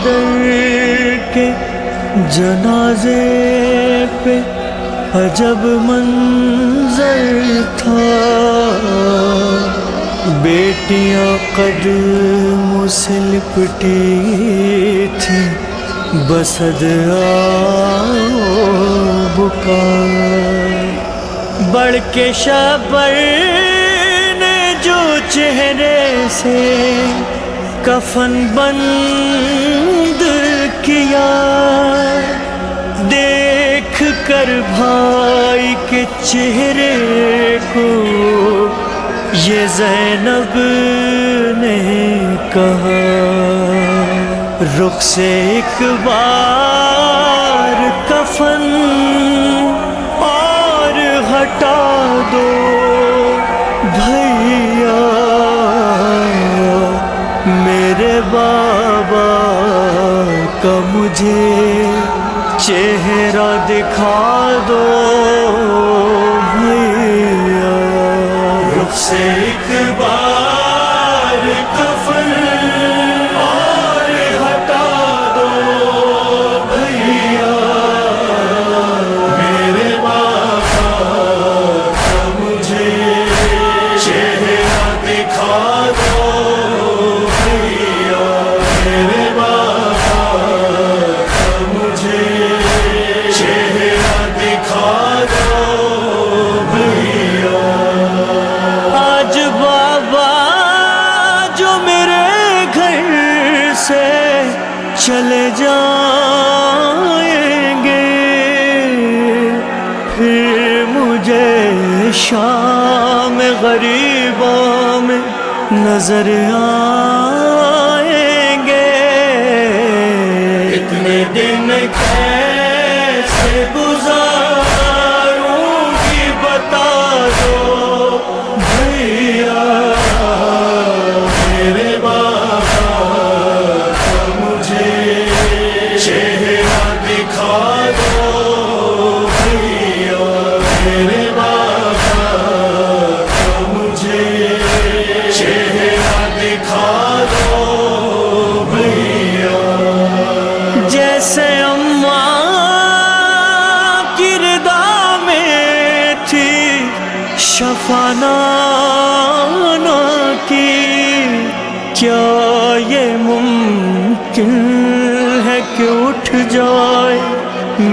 حیدر کے جنازے پہ عجب منظر تھا، بیٹیاں قدموں سے لپٹی تھیں، بسد بکار بڑھ کے شبر نے جو چہرے سے کفن بند کیا، دیکھ کر بھائی کے چہرے کو یہ زینب نے کہا، رخ سے ایک بار کفن اور ہٹا دو بھیا، میرے بابا کا مجھے چہرہ دکھا دو بھیا، رخ سے ایک بار کفن اور ہٹا دو بھیا، میرے بابا کا مجھے چہرہ دکھا دو بھیا، میرے بابا کا مجھے چہرہ دکھا دو بھیا۔ آج بابا جو میرے گھر سے چلے جائیں گے، پھر مجھے شام غریبوں میں نظر آئیں گے، اتنے دن کیسے گزاروں گی بتا دو بھیا، میرے بابا کا مجھے چہرہ دکھا دو بھیا، میرے بابا کا مجھے چہرہ دکھا دو بھیا۔ جیسے اماں کی رضا میں تھی شفا نانا کی، کیا یہ ممکن ہے کہ اٹھ جائے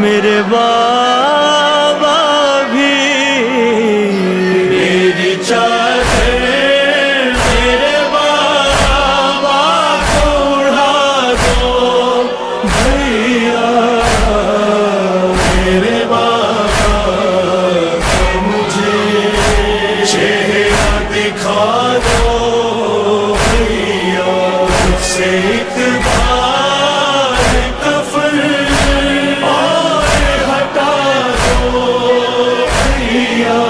میرے بابا بھی، میری چادر میرے بابا کو اڑا دو بھیا، میرے بابا کا مجھے چہرہ دکھا دو بھیا، مجھ سے ایک بار کفن اور ہٹا دو بھیا،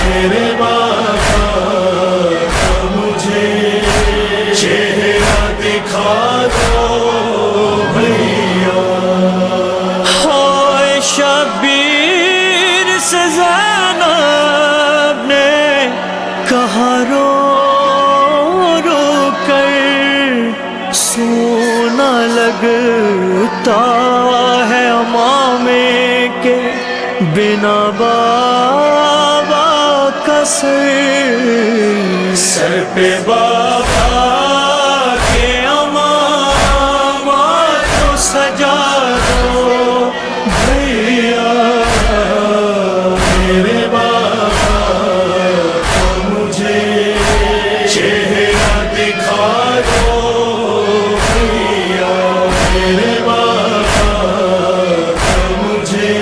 میرے بابا کا مجھے چہرہ دکھا دو بھیا۔ ہائے شبیر سے زینب نے کہا رو رو کر، سونا لگتا ہے امامے کے بنا بابا کا سر پہ بابا کے امامہ کو سجا دو بھیا، میرے بابا کا مجھے چہرہ دکھا دو بھیا، میرے بابا کا مجھے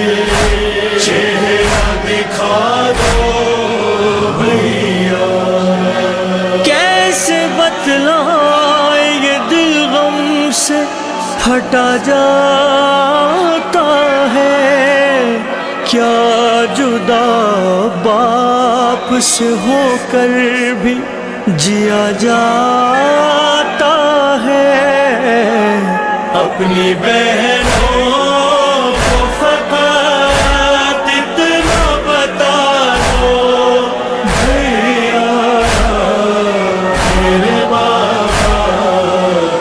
چہرہ دکھا دو بھیا۔ کیسے بتلائیں یہ دل غم سے پھٹا جاتا ہے، کیا جدا باپ سے ہو کر بھی جیا جاتا ہے، اپنی بہنوں کو فقط اتنا بتا دو بھیا، میرے بابا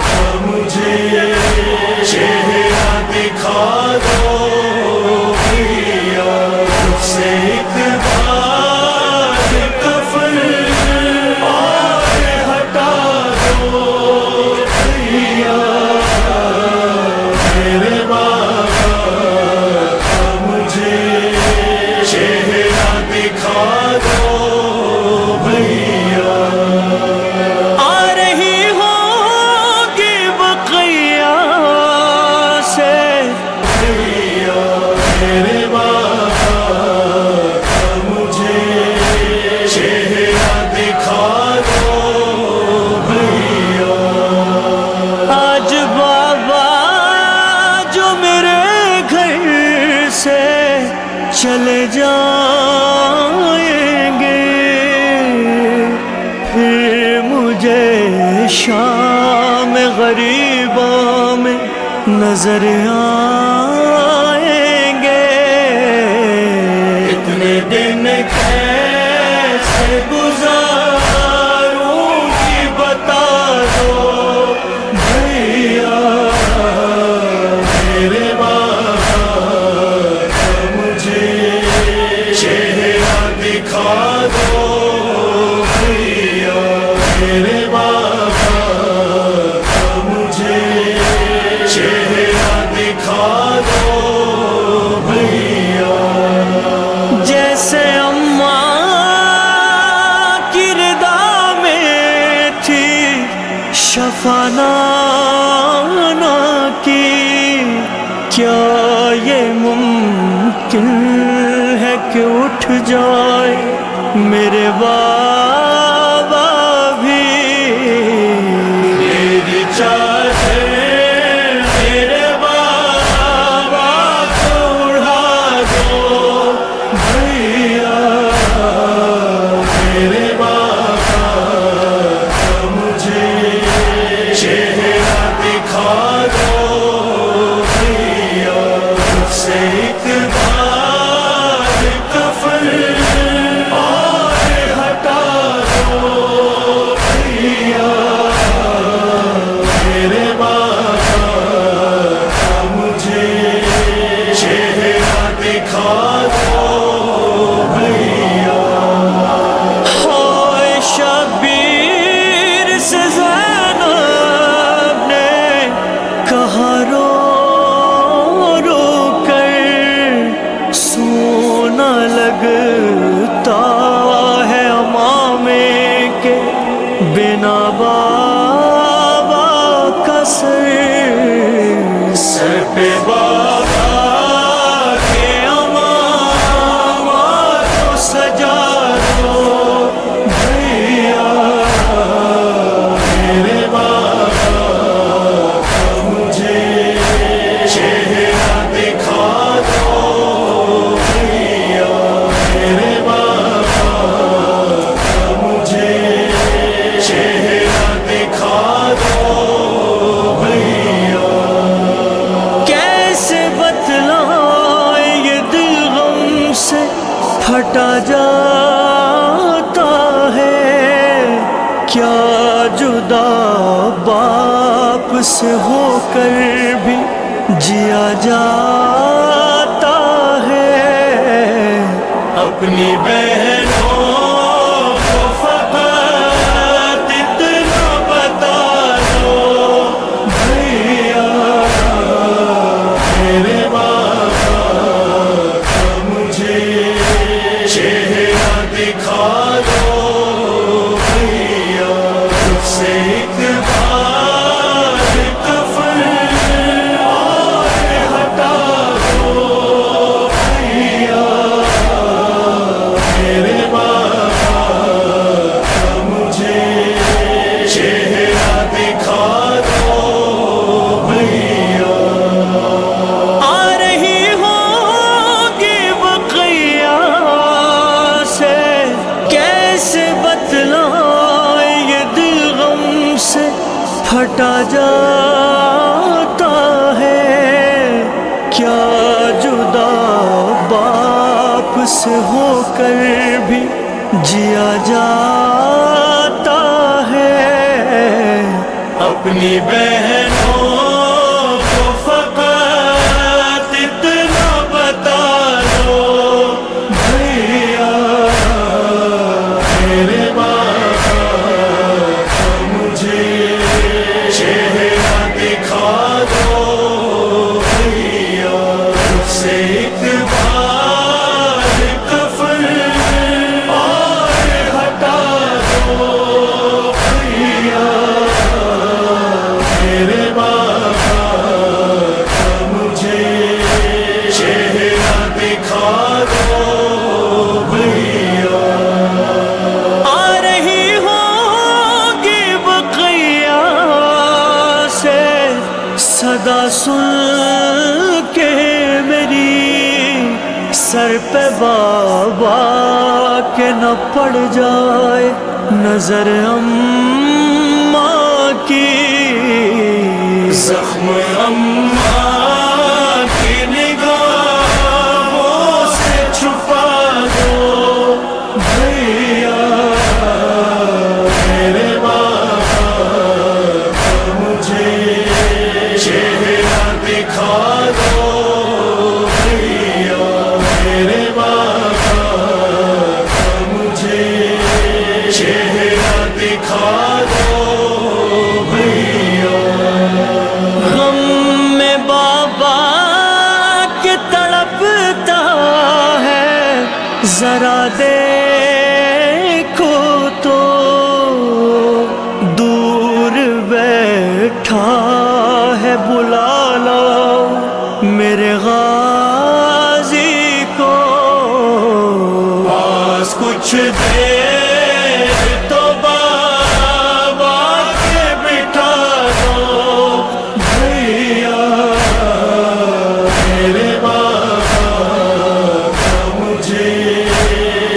کا مجھے دکھا دو بھیا، مجھ سے ایک بار کفن اور ہٹا دو بھیا، میرے بابا کا مجھے چہرہ دکھا دو بھیا۔ آ رہی ہوگی بقیہ سے بھیا، میرے بابا کا مجھے چہرہ دکھا دو بھیا۔ آج بابا جو میرے گھر سے چلے جائیں گے، پھر مجھے شام غریباں میں نظر آئیں گے۔ اتنے دن کیسے گزاروں گی بتا دو بھیا، میرے بابا کا مجھے چہرہ دکھا دو بھیا، میرے بابا کا مجھے چہرہ دکھا دو بھیا۔ جیسے اماں کی رضا میں تھی شفا نانا کی، کیا یہ ممکن ہے کہ اٹھ جائے میرے بابا بھی؟ میری چادر میرے بابا کو اڑا دو بھیا، میرے بابا کا مجھے چہرہ دکھا دو بھیا، مجھ سے ایک بار کفن اور ہٹا دو بھیا، میرے بابا کا مجھے چہرہ دکھا دو بھیا۔ ہوئے شبیر سے زینب نے کہا رو رو کر، سونا لگتا ہے امامے کے بنا بابا کا سر، سر پہ بابا کے امامہ کو سجا دو بھیا، میرے بابا کا مجھے چہرہ دکھا دو بھیا، میرے بابا کا مجھے چہرہ دکھا دو بھیا۔ کیسے بتلائیں یہ دل غم سے پھٹا جاتا ہے، کیا جدا باپ سے ہو کر بھی جیا جاتا ہے؟ اپنی بہنوں کو فقط اتنا بتا دو بھیا، میرے بابا کا مجھے چہرہ دکھا دو بھیا، مجھ سے ایک بار کفن اور ہٹا دو بھیا، میرے بابا کا مجھے چہرہ دکھا دو بھیا۔ آ رہی ہوگی بقیہ سے، کیسے بتلائیں یہ دل غم سے پھٹا جاتا ہے، کیا جدا باپ سے ہو کر بھی جیا جاتا ہے؟ اپنی بہنوں کو فقط صدا سن کے میری سر پہ بابا کے نہ پڑ جائے نظر اماں کی، زخم اماں کی نگاہوں سے چھپا دو بھیا، میرے بابا کا مجھے چہرہ دکھا دو بھیا، میرے بابا کا مجھے چہرہ دکھا دو بھیا۔ غم میں بابا کے تڑپتا ہے ذرا دیکھو تو، دور بیٹھا ہے بلا لو میرے غازی کو، پاس کچھ دیر تو بابا کے بٹھا دو بھیا، میرے بابا کا مجھے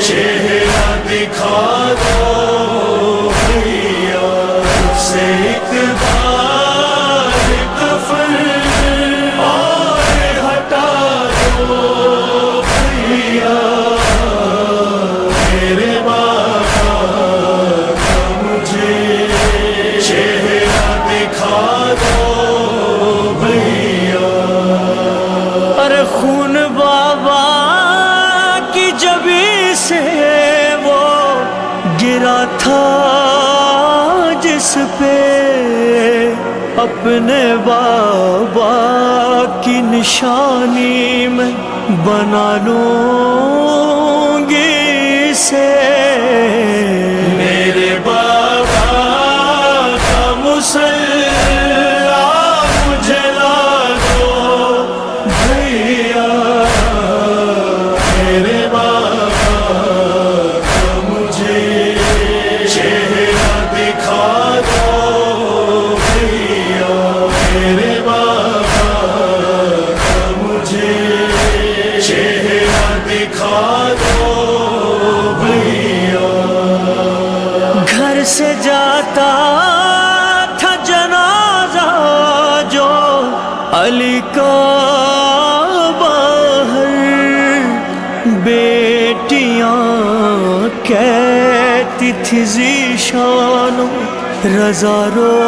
چہرہ دکھا دو بھیا، سے ایک بار کفن اور ہٹا دو بھیا، میرے بابا کا مجھے چہرہ دکھا دو بھیا۔ ارے خون بابا کی جبی سے وہ گرا تھا جس پہ، اپنے بابا کی نشانی میں بنا لوں گی اسے، میرے بابا کا مصلی مجھے لا دو بھیا، میرے بابا کا مجھے چہرہ دکھا دو بھیا، میرے بابا کا مجھے چہرہ دکھا دو بھیا۔ گھر سے جاتا تھا جنازہ جو علی کا باہر، بیٹیاں کہتی تھی ذیشان رضا رو